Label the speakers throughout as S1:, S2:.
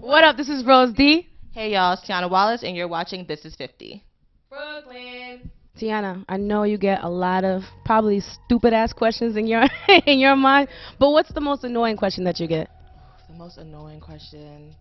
S1: What up? This is Rose D.
S2: Hey y'all, it's Tiana Wallace, and you're watching This Is 50.
S1: Brooklyn. Tiana, I know you get a lot of probably stupid ass questions in your in your mind, but what's the most annoying question that you get?
S2: The most annoying question.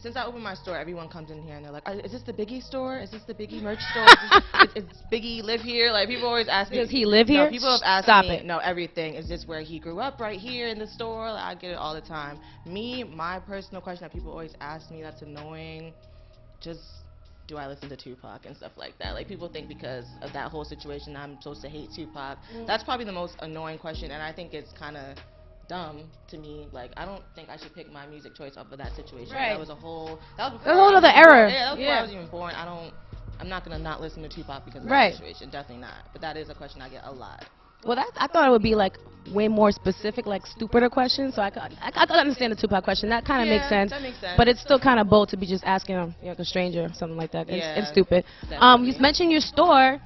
S2: Since I opened my store, everyone comes in here and they're like, "Is this the Biggie store? Is this the Biggie merch store? Is Biggie live here?" Like, people always ask me.
S1: Does he live here?
S2: No, people have asked
S1: Stop
S2: me.
S1: it.
S2: No, everything. Is this where he grew up, right here in the store? Like, I get it all the time. My personal question that people always ask me that's annoying, just do I listen to Tupac and stuff like that? Like, people think because of that whole situation I'm supposed to hate Tupac. That's probably the most annoying question, and I think it's kind of dumb to me. Like, I don't think I should pick my music choice off of that situation.
S1: Right.
S2: That was a whole other
S1: error.
S2: Yeah, that was before I was even born. I'm not gonna not listen to Tupac because of that situation. Definitely not. But that is a question I get a lot.
S1: Well, I thought it would be like way more specific, like stupider questions. So I could understand the Tupac question. That kind of makes sense.
S2: That makes sense.
S1: But it's still kind of bold to be just asking like a stranger or something like that.
S2: Yeah,
S1: it's stupid.
S2: definitely.
S1: You mentioned your store.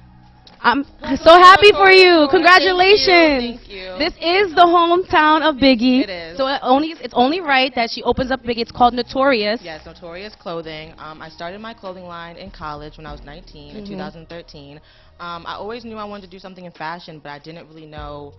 S1: I'm so happy for you. Congratulations.
S2: Thank you.
S1: This is the hometown of Biggie.
S2: It is.
S1: So it's only right that she opens up Biggie. It's called Notorious.
S2: Yes, Notorious Clothing. I started my clothing line in college when I was 19 in 2013. I always knew I wanted to do something in fashion, but I didn't really know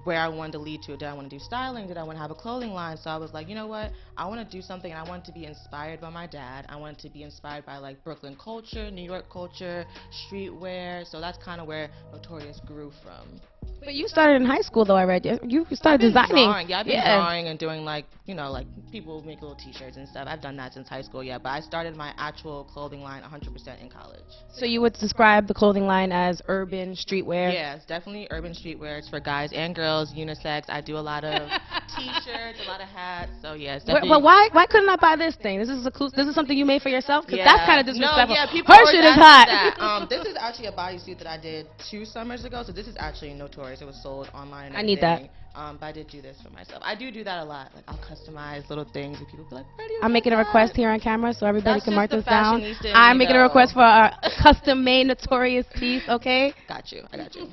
S2: where I wanted to lead to. Did I want to do styling? Did I want to have a clothing line? So I was like, you know what? I want to do something, and I want to be inspired by my dad. I wanted to be inspired by like Brooklyn culture, New York culture, streetwear. So that's kind of where Notorious grew from.
S1: But you started in high school, though. I read you started designing.
S2: Yeah, I've been drawing and doing like, like people make little T-shirts and stuff. I've done that since high school, yeah. But I started my actual clothing line 100% in college.
S1: So you would describe the clothing line as urban streetwear?
S2: Yeah, it's definitely urban streetwear. It's for guys and girls, unisex. I do a lot of T-shirts, a lot of hats. So yeah, it's definitely.
S1: But why couldn't I buy this thing? This is something you made for yourself? Because that's kind of disrespectful.
S2: No, yeah, people
S1: Her
S2: always
S1: shit is
S2: ask
S1: hot.
S2: that. This is actually a bodysuit that I did 2 summers ago. So this is actually Notorious. It was sold online. And
S1: I need that.
S2: But I did do this for myself. I do that a lot. Like, I'll customize little things, and people be like, "Where do you
S1: I'm making a request here on camera so everybody can mark this down.
S2: fashionista in
S1: I'm
S2: me,
S1: making a
S2: though.
S1: request for our custom-made Notorious piece, okay?
S2: Got you. I got you.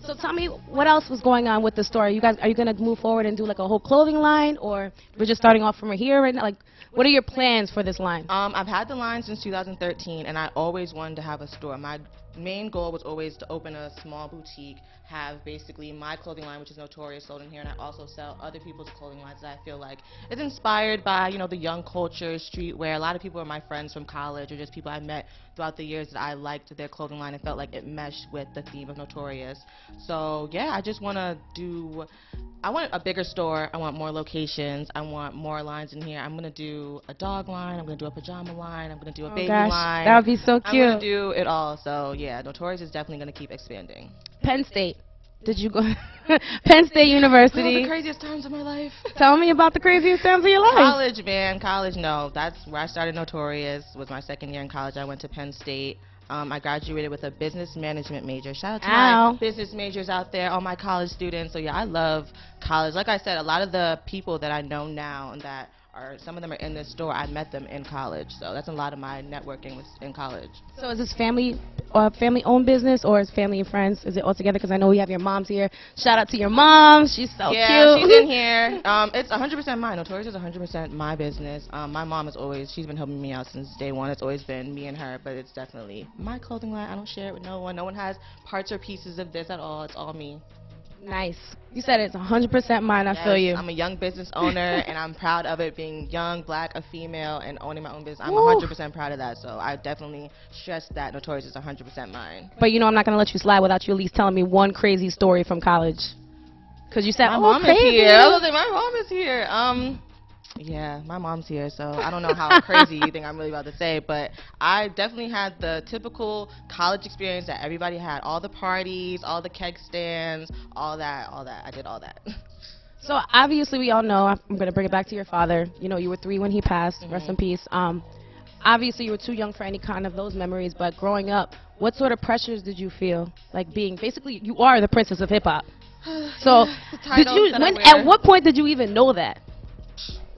S1: So tell me, what else was going on with the store? Are you going to move forward and do like a whole clothing line, or we're just starting off from here right now? Like, what are your plans for this line?
S2: I've had the line since 2013, and I always wanted to have a store. My main goal was always to open a small boutique, have basically my clothing line, which is Notorious, sold in here, and I also sell other people's clothing lines that I feel like is inspired by, the young culture, streetwear. A lot of people are my friends from college or just people I met throughout the years that I liked their clothing line and felt like it meshed with the theme of Notorious. So yeah, I just want a bigger store. I want more locations. I want more lines in here. I'm going to do a dog line. I'm going to do a pajama line. I'm going to do a baby line.
S1: That would be so cute.
S2: I'm going to do it all. So yeah, Notorious is definitely going to keep expanding.
S1: Penn State. Did you go? Penn State University.
S2: The craziest times of my life.
S1: Tell me about the craziest times of your life.
S2: College, man. College, no. That's where I started Notorious. Was my second year in college. I went to Penn State. I graduated with a business management major. Shout out to my business majors out there, all my college students. So yeah, I love college. Like I said, a lot of the people that I know now and that some of them are in this store, I met them in college. So that's a lot of my networking was in college.
S1: So is this family-owned business, or is family and friends? Is it all together? Because I know we have your moms here. Shout out to your mom. She's so cute.
S2: Yeah, she's in here. It's 100% mine. Notorious is 100% my business. My mom she's been helping me out since day one. It's always been me and her, but it's definitely my clothing line. I don't share it with no one. No one has parts or pieces of this at all. It's all me.
S1: Nice. You said it's 100% mine. I feel you.
S2: I'm a young business owner, and I'm proud of it, being young, black, a female, and owning my own business. I'm 100% proud of that, so I definitely stress that Notorious is 100% mine.
S1: But I'm not going to let you slide without you at least telling me one crazy story from college. Because you said,
S2: my mom
S1: crazy.
S2: Is here. I was like, my mom is here. Yeah, my mom's here, so I don't know how crazy you think I'm really about to say, but I definitely had the typical college experience that everybody had. All the parties, all the keg stands, all that. I did all that.
S1: So obviously we all know, I'm going to bring it back to your father. You were 3 when he passed, rest in peace. Obviously you were too young for any kind of those memories, but growing up, what sort of pressures did you feel? Like basically, you are the princess of hip-hop. So at what point did you even know that?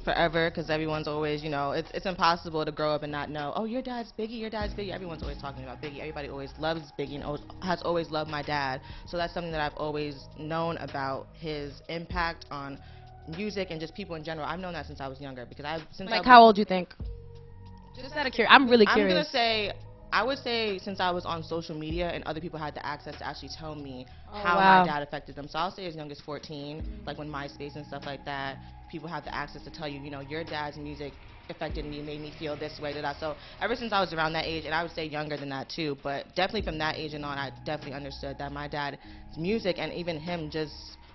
S2: Forever, because everyone's always, it's impossible to grow up and not know, oh, your dad's Biggie. Everyone's always talking about Biggie. Everybody always loves Biggie and has always loved my dad. So that's something that I've always known about his impact on music and just people in general, I've known that since I was younger. Because
S1: Like, how old do you think? Just out of curiosity. I'm really curious.
S2: I'm gonna say, I would say since I was on social media and other people had the access to actually tell me how my dad affected them. So I'll say as young as 14, like when MySpace and stuff like that, people had the access to tell you, you know, your dad's music affected me, made me feel this way, that. So ever since I was around that age, and I would say younger than that too, but definitely from that age and on, I definitely understood that my dad's music and even him just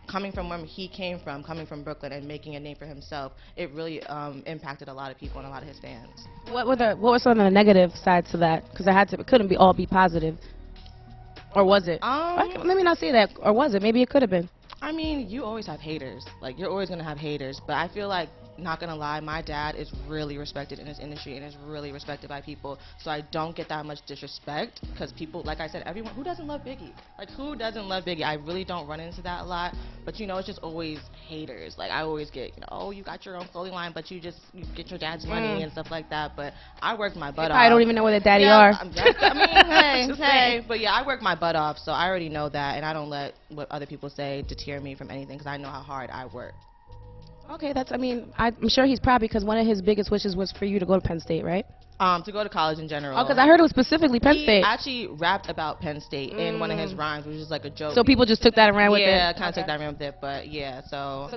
S2: coming from where he came from, coming from Brooklyn and making a name for himself, it really impacted a lot of people and a lot of his fans.
S1: What were some of the negative sides to that? Because it couldn't all be positive, or was it? Let me not say that, or was it? Maybe it could have been.
S2: I mean, you always have haters. Like, you're always gonna have haters, but I feel like, not gonna lie, my dad is really respected in his industry and is really respected by people, so I don't get that much disrespect, because people, like I said, everyone, who doesn't love Biggie? Like, who doesn't love Biggie? I really don't run into that a lot, but you know, it's just always haters. Like, I always get, you know, oh, you got your own clothing line, but you get your dad's money and stuff like that, but I worked my butt off.
S1: I don't even know where their daddy are.
S2: I mean, hey, but yeah, I work my butt off, so I already know that, and I don't let what other people say deter me from anything, because I know how hard I work.
S1: Okay, I'm sure he's proud, because one of his biggest wishes was for you to go to Penn State, right?
S2: To go to college in general.
S1: Oh, because I heard it was specifically Penn State.
S2: He actually rapped about Penn State in one of his rhymes, which is like a joke.
S1: So people just took that and ran with it?
S2: Yeah, kind of took that and ran with it, but yeah, so...
S1: So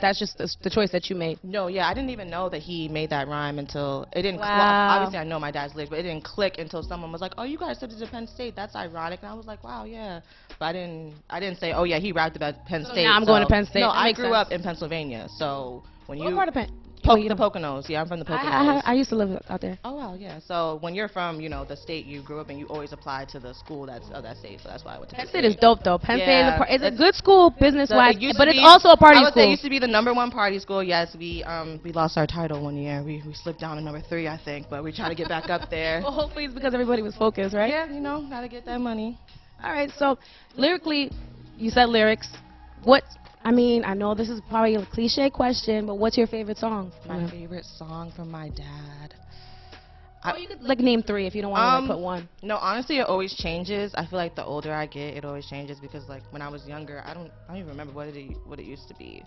S1: that's just the choice that you made?
S2: No, yeah, I didn't even know that he made that rhyme until... It didn't...
S1: Wow.
S2: Well, obviously I know my dad's lyrics, but it didn't click until someone was like, oh, you guys studied at Penn State, that's ironic, and I was like, wow, yeah. But I didn't say, oh yeah, he rapped about Penn State.
S1: Now I'm going to Penn State.
S2: No, I grew up in Pennsylvania, so...
S1: What part of Penn?
S2: The Poconos. Yeah, I'm from the Poconos.
S1: I used to live out there.
S2: Oh wow, yeah. So when you're from, you know, the state you grew up in, you always apply to the school that's of that state. So that's why I went to Penn State.
S1: Penn State is dope though. Penn State is a good school business-wise, but it's also a party school.
S2: I would say it used to be the #1 party school. Yes, we lost our title one year. We slipped down to #3, I think, but we try to get back up there.
S1: Well, hopefully it's because everybody was focused, right?
S2: Yeah, you know, gotta get that money.
S1: All right. So lyrically, you said lyrics. I mean, I know this is probably a cliche question, but what's your favorite song?
S2: My favorite song from my dad.
S1: You could like name 3 if you don't want to put one.
S2: No, honestly, it always changes. I feel like the older I get, it always changes, because like when I was younger, I don't even remember what it used to be.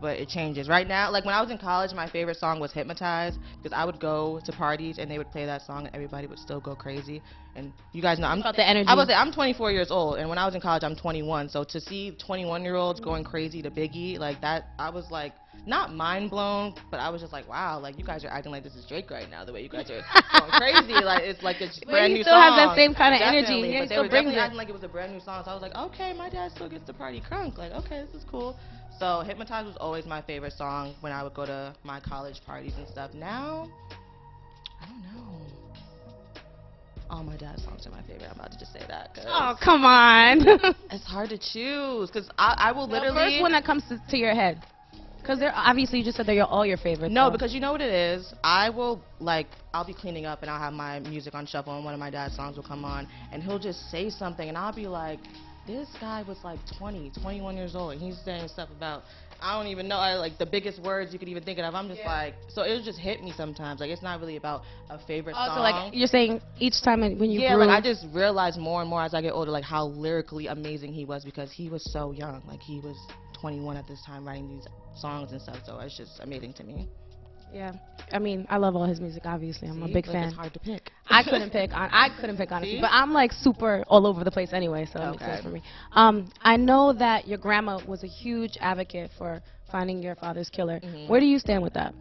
S2: But it changes. Right now, like when I was in college, my favorite song was Hypnotized, because I would go to parties and they would play that song and everybody would still go crazy. And you guys know,
S1: about the energy.
S2: I would say I'm 24 years old, and when I was in college, I'm 21. So to see 21-year-olds going crazy to Biggie like that, I was like, not mind blown, but I was just like, wow, like you guys are acting like this is Drake right now, the way you guys are going crazy, like it's like a brand new song.
S1: You still have that same kind of energy.
S2: Yeah, but they were definitely acting like it was a brand new song. So I was like, okay, my dad still gets to party crunk. Like, okay, this is cool. So Hypnotized was always my favorite song when I would go to my college parties and stuff. Now, I don't know. All my dad's songs are my favorite. I'm about to just say that.
S1: Oh, come on.
S2: It's hard to choose, because I will literally...
S1: The first one that comes to your head. Because obviously you just said they're all your favorites.
S2: No, because you know what it is? I'll be cleaning up and I'll have my music on shuffle and one of my dad's songs will come on and he'll just say something and I'll be like, this guy was like 21 years old and he's saying stuff about, I don't even know, like the biggest words you could even think of. I'm just like, so it'll just hit me sometimes. Like it's not really about a favorite song.
S1: So like you're saying each time when you grew.
S2: Yeah, like I just realized more and more as I get older, like how lyrically amazing he was, because he was so young. Like he was 21 at this time writing these songs and stuff, so it's just amazing to me.
S1: Yeah, I mean, I love all his music. Obviously, I'm a big fan.
S2: It's hard to pick.
S1: I couldn't pick honestly, but I'm like super all over the place anyway, so it makes sense for me. I know that your grandma was a huge advocate for finding your father's killer. Where do you stand with that?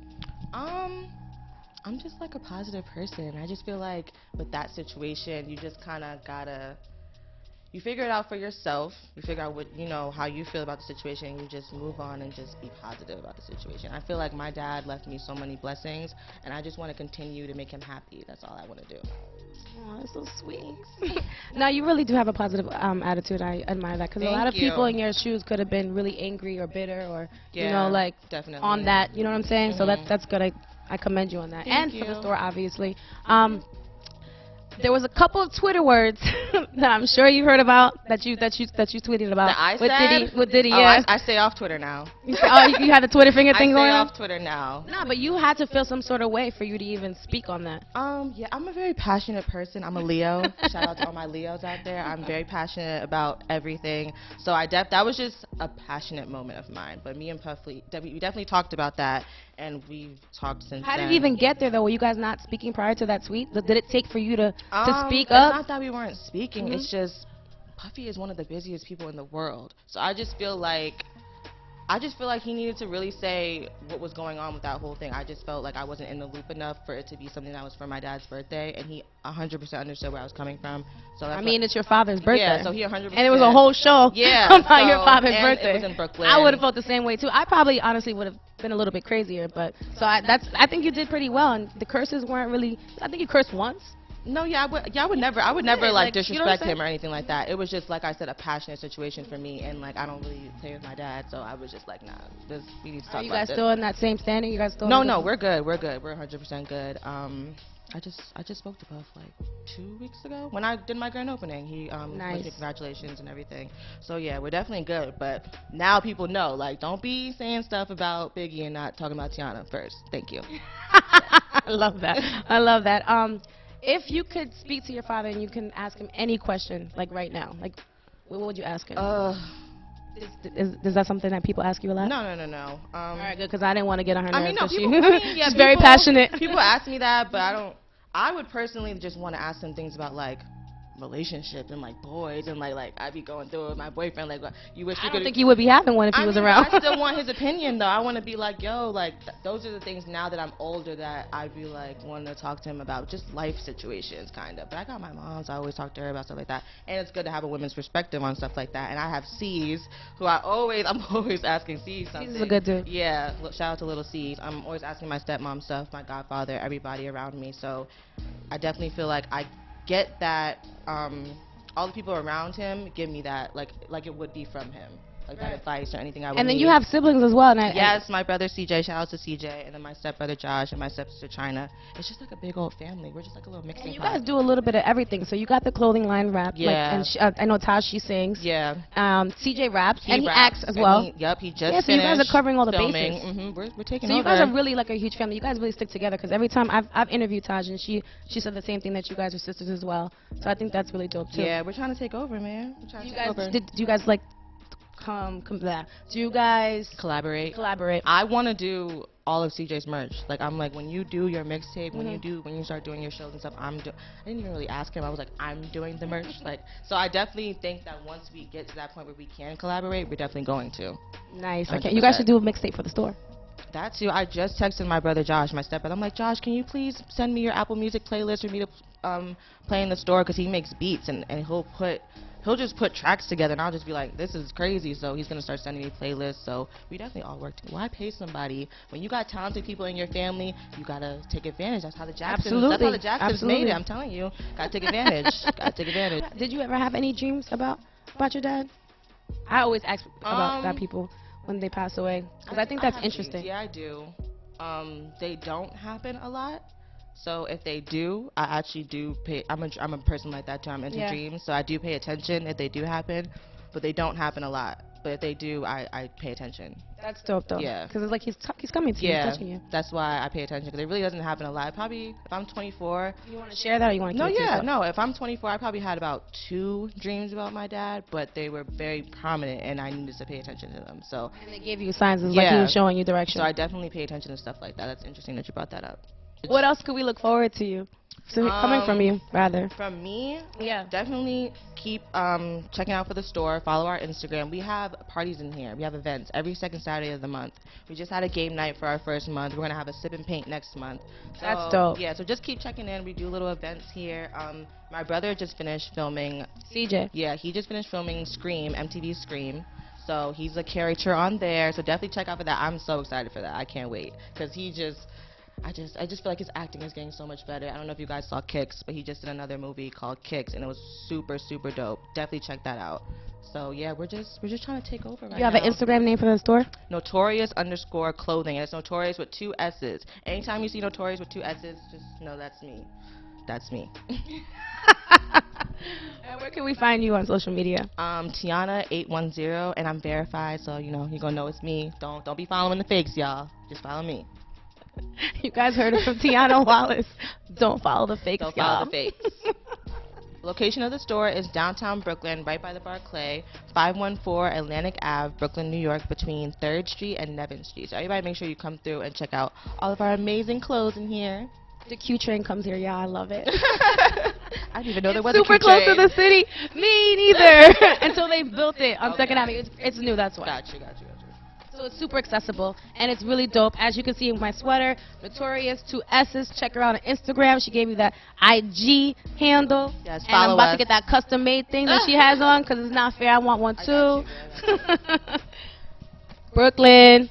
S2: I'm just like a positive person. I just feel like with that situation, you just kind of gotta. You figure it out for yourself. You figure out what, you know, how you feel about the situation. You just move on and just be positive about the situation. I feel like my dad left me so many blessings, and I just want to continue to make him happy. That's all I want to do.
S1: Oh, that's so sweet. Now, you really do have a positive attitude. I admire that, because a lot of people in your shoes could have been really angry or bitter or, you know, like
S2: definitely
S1: on that. You know what I'm saying? So that's good. I commend you on that.
S2: Thank
S1: you. For the store, obviously. There was a couple of Twitter words that I'm sure you heard about that you tweeted about.
S2: That I
S1: with
S2: said?
S1: Diddy, with Diddy,
S2: Oh,
S1: yeah.
S2: I stay off Twitter now.
S1: Oh, you had the Twitter finger thing
S2: I
S1: going
S2: stay
S1: on?
S2: off Twitter now.
S1: No, but you had to feel some sort of way for you to even speak on that.
S2: Yeah, I'm a very passionate person. I'm a Leo. Shout out to all my Leos out there. I'm very passionate about everything. So that was just a passionate moment of mine. But me and Puffy, we definitely talked about that, and we've talked since
S1: How
S2: then.
S1: did it even get there, though? Were you guys not speaking prior to that tweet? Did it take for you to speak
S2: It's
S1: up?
S2: not that we weren't speaking. It's just Puffy is one of the busiest people in the world. So I just feel like he needed to really say what was going on with that whole thing. I just felt like I wasn't in the loop enough for it to be something that was for my dad's birthday, and he 100% understood where I was coming from. So that's
S1: It's your father's birthday.
S2: Yeah, so he 100%.
S1: And it was a whole show about your father's birthday.
S2: It was in Brooklyn.
S1: I would have felt the same way too. I probably honestly would have been a little bit crazier, but I think you did pretty well, and the curses weren't really. I think you cursed once.
S2: No, I would never like
S1: like,
S2: disrespect him or anything like that. It was just, like I said, a passionate situation for me, and like I don't really play with my dad, so I was just like, nah, we need to talk about this.
S1: Are you guys still in that same standing? You guys still?
S2: No, we're good. We're 100% good. I just spoke to Puff like 2 weeks ago when I did my grand opening. He
S1: Nice.
S2: wished congratulations and everything. So yeah, we're definitely good. But now people know, like, don't be saying stuff about Biggie and not talking about Tiana first. Thank you.
S1: I love that. I love that. If you could speak to your father and you can ask him any question, like right now, like what would you ask him? Is that something that people ask you a lot?
S2: No.
S1: All right, good, because I didn't want to get on her nerves.
S2: No,
S1: She's very passionate.
S2: People ask me that, but I would personally just want to ask them things about like relationship and like boys and like I'd be going through it with my boyfriend. Like, you wish you could.
S1: I don't think you would be having one if he was around.
S2: I still want his opinion though. I want to be like, yo, like those are the things now that I'm older that I'd be like wanting to talk to him about, just life situations kind of. But I got my mom, so I always talk to her about stuff like that. And it's good to have a woman's perspective on stuff like that. And I have C's, who I'm always asking C's something.
S1: C's a good dude.
S2: Yeah, shout out to little C's. I'm always asking my stepmom stuff, my godfather, everybody around me. So I definitely feel like I get that all the people around him give me that like it would be from him, like that advice or anything I would
S1: And then
S2: need.
S1: you have siblings as well. And
S2: Yes, my brother CJ, shout out to CJ, and then my stepbrother Josh and my stepsister China. It's just like a big old family. We're just like a little mixing
S1: And you
S2: pot.
S1: guys do a little bit of everything. So you got the clothing line rap.
S2: Yeah.
S1: And I know Taj, she sings.
S2: Yeah.
S1: CJ raps. And he
S2: raps,
S1: acts as well.
S2: He just
S1: Yeah, so you guys are covering all the
S2: filming.
S1: bases.
S2: We're taking
S1: So
S2: over.
S1: you guys are really like a huge family. You guys really stick together, because every time I've interviewed Taj, and she said the same thing, that you guys are sisters as well. So I think that's really dope too.
S2: Yeah, we're trying to take over, man. We're trying to take over.
S1: Do you guys like do you guys
S2: Collaborate.
S1: I
S2: want to do all of CJ's merch. Like, I'm like, when you do your mixtape, when you start doing your shows and stuff, I didn't even really ask him. I was like, I'm doing the merch. Like, so I definitely think that once we get to that point where we can collaborate, we're definitely going to.
S1: Nice. Okay. You guys should do a mixtape for the store.
S2: That too. I just texted my brother Josh, my stepbrother. I'm like, Josh, can you please send me your Apple Music playlist for me to play in the store? Because he makes beats and he'll just put tracks together, and I'll just be like, this is crazy. So he's gonna start sending me playlists. So we definitely all work together. Why pay somebody when you got talented people in your family? You gotta take advantage. That's how the Jacksons made it. I'm telling you, gotta take advantage. Gotta take advantage.
S1: Did you ever have any dreams about your dad? I always ask about that people when they pass away, because I think that's interesting.
S2: Dreams. Yeah, I do. They don't happen a lot. So if they do, I actually do pay. I'm a person like that too. I'm into dreams, so I do pay attention if they do happen, but they don't happen a lot. But if they do, I pay attention.
S1: That's dope though.
S2: Yeah.
S1: Because it's like he's coming to you, he's touching you.
S2: That's why I pay attention, because it really doesn't happen a lot. Probably if I'm 24.
S1: You want to share that, or you want to?
S2: No. If I'm 24, I probably had about 2 dreams about my dad, but they were very prominent, and I needed to pay attention to them. So.
S1: And they gave you signs, it's like he was showing you direction.
S2: So I definitely pay attention to stuff like that. That's interesting that you brought that up.
S1: What else could we look forward to you? So coming from you, rather.
S2: From me?
S1: Yeah.
S2: Definitely keep checking out for the store. Follow our Instagram. We have parties in here. We have events every second Saturday of the month. We just had a game night for our first month. We're going to have a sip and paint next month. So,
S1: that's dope.
S2: Yeah, so just keep checking in. We do little events here. My brother just finished filming.
S1: CJ.
S2: Yeah, he just finished filming Scream, MTV Scream. So he's a character on there. So definitely check out for that. I'm so excited for that. I can't wait. Because I just feel like his acting is getting so much better. I don't know if you guys saw Kicks, but he just did another movie called Kicks, and it was super, super dope. Definitely check that out. So yeah, we're just trying to take over right now.
S1: You have an Instagram name for the store?
S2: Notorious_clothing, and it's Notorious with 2 S's. Anytime you see Notorious with 2 S's, just know that's me. that's me.
S1: And where can we find you on social media?
S2: Tiana810, and I'm verified, so you know you're gonna know it's me. Don't be following the fakes, y'all. Just follow me.
S1: You guys heard it from Tiana Wallace. Don't follow the fakes,
S2: Don't
S1: y'all.
S2: follow the fakes. Location of the store is downtown Brooklyn, right by the Barclay, 514 Atlantic Ave, Brooklyn, New York, between 3rd Street and Nevin Street. So everybody make sure you come through and check out all of our amazing clothes in here.
S1: The Q train comes here, y'all. I love it.
S2: I didn't even know there was a
S1: super
S2: Q
S1: close
S2: train.
S1: to the city. Me neither. Until they built it on Second Avenue. It's new, that's why.
S2: Gotcha.
S1: So it's super accessible, and it's really dope. As you can see in my sweater, Notorious, 2 S's. Check her out on Instagram. She gave me that IG handle.
S2: Yes,
S1: and I'm
S2: follow
S1: about
S2: us.
S1: to get that custom-made thing that she has on, because it's not fair. I want one, too.
S2: I got you.
S1: Brooklyn.